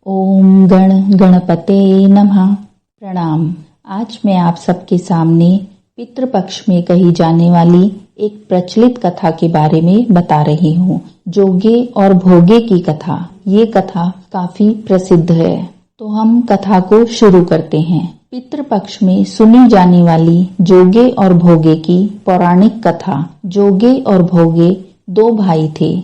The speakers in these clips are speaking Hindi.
ओम गण गणपते नमः। प्रणाम। आज मैं आप सबके सामने पितृपक्ष में कही जाने वाली एक प्रचलित कथा के बारे में बता रही हूँ। जोगे और भोगे की कथा। ये कथा काफी प्रसिद्ध है, तो हम कथा को शुरू करते हैं। पितृपक्ष में सुनी जाने वाली जोगे और भोगे की पौराणिक कथा। जोगे और भोगे दो भाई थे।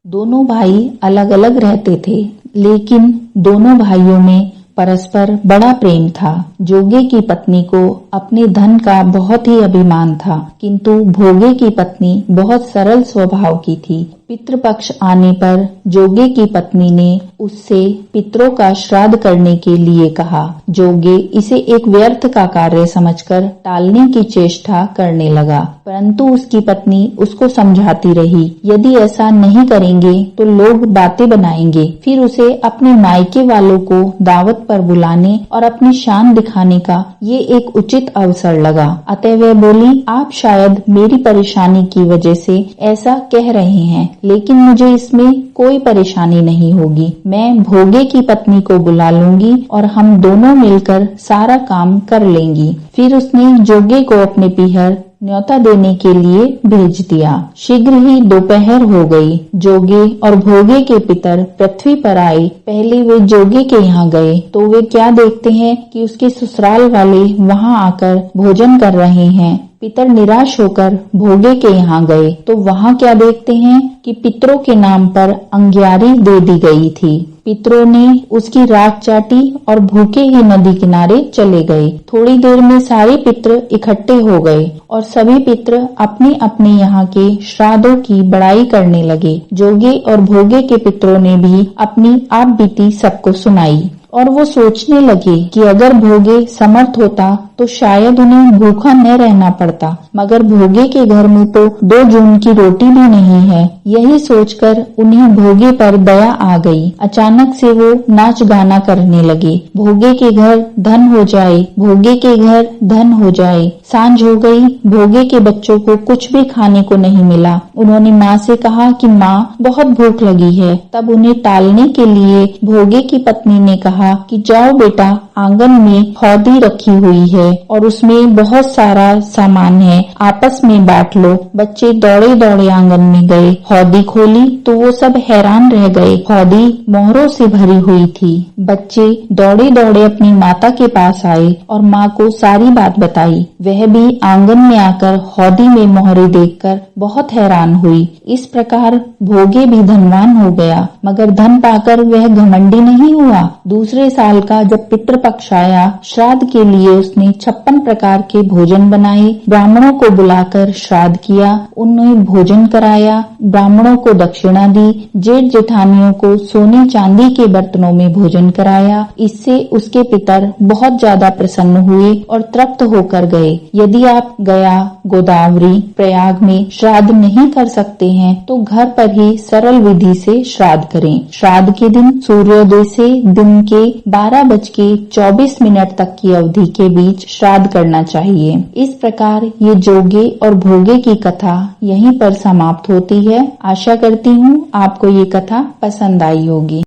दोनों भाई अलग अलग रहते थे, लेकिन दोनों भाइयों में परस्पर बड़ा प्रेम था। जोगे की पत्नी को अपने धन का बहुत ही अभिमान था, किंतु भोगे की पत्नी बहुत सरल स्वभाव की थी। पितृपक्ष आने पर जोगे की पत्नी ने उससे पितरों का श्राद्ध करने के लिए कहा। जोगे इसे एक व्यर्थ का कार्य समझकर टालने की चेष्टा करने लगा, परंतु उसकी पत्नी उसको समझाती रही, यदि ऐसा नहीं करेंगे तो लोग बातें बनाएंगे। फिर उसे अपने मायके वालों को दावत पर बुलाने और अपनी शान दिखाने का ये एक उचित अवसर लगा। अतः वह बोली, आप शायद मेरी परेशानी की वजह से ऐसा कह रहे हैं, लेकिन मुझे इसमें कोई परेशानी नहीं होगी। मैं भोगे की पत्नी को बुला लूंगी और हम दोनों मिलकर सारा काम कर लेंगी। फिर उसने जोगे को अपने पीहर न्योता देने के लिए भेज दिया। शीघ्र ही दोपहर हो गई। जोगे और भोगे के पितर पृथ्वी पर आए। पहले वे जोगे के यहाँ गए तो वे क्या देखते हैं कि उसके ससुराल वाले वहाँ आकर भोजन कर रहे हैं। पितर निराश होकर भोगे के यहाँ गए तो वहाँ क्या देखते हैं कि पितरों के नाम पर अंग्यारी दे दी गई थी। पितरों ने उसकी राख चाटी और भूखे ही नदी किनारे चले गए। थोड़ी देर में सारे पितर इकट्ठे हो गए और सभी पितर अपने अपने यहाँ के श्राद्धों की बड़ाई करने लगे। जोगे और भोगे के पितरों ने भी अपनी आप बीती सबको सुनाई और वो सोचने लगे कि अगर भोगे समर्थ होता तो शायद उन्हें भूखा न रहना पड़ता, मगर भोगे के घर में तो 2 जून की रोटी भी नहीं है। यही सोचकर उन्हें भोगे पर दया आ गई। अचानक से वो नाच गाना करने लगे। भोगे के घर धन हो जाए, भोगे के घर धन हो जाए। सांझ हो गई। भोगे के बच्चों को कुछ भी खाने को नहीं मिला। उन्होंने माँ से कहा कि माँ, बहुत भूख लगी है। तब उन्हें टालने के लिए भोगे की पत्नी ने कहा कि जाओ बेटा, आंगन में हौदी रखी हुई है और उसमें बहुत सारा सामान है, आपस में बांट लो। बच्चे दौड़े दौड़े आंगन में गए। हौदी खोली तो वो सब हैरान रह गए। हौदी मोहरों से भरी हुई थी। बच्चे दौड़े दौड़े अपनी माता के पास आए और माँ को सारी बात बताई। वह भी आंगन में आकर हौदी में मोहरे देखकर बहुत हैरान हुई। इस प्रकार भोगे भी धनवान हो गया, मगर धन पाकर वह घमंडी नहीं हुआ। दूसरे साल का जब पितृपक्ष आया, श्राद्ध के लिए उसने 56 प्रकार के भोजन बनाए। ब्राह्मणों को बुलाकर श्राद्ध किया, उन्हें भोजन कराया, ब्राह्मणों को दक्षिणा दी, जेठ जेठानियों को सोने चांदी के बर्तनों में भोजन कराया। इससे उसके पितर बहुत ज्यादा प्रसन्न हुए और तृप्त होकर गए। यदि आप गया, गोदावरी, प्रयाग में श्राद्ध नहीं कर सकते हैं तो घर पर ही सरल विधि से श्राद्ध करें। श्राद्ध के दिन सूर्योदय से दिन के 12:24 तक की अवधि के बीच श्राद्ध करना चाहिए। इस प्रकार ये जोगे और भोगे की कथा यहीं पर समाप्त होती है। आशा करती हूँ आपको ये कथा पसंद आई होगी।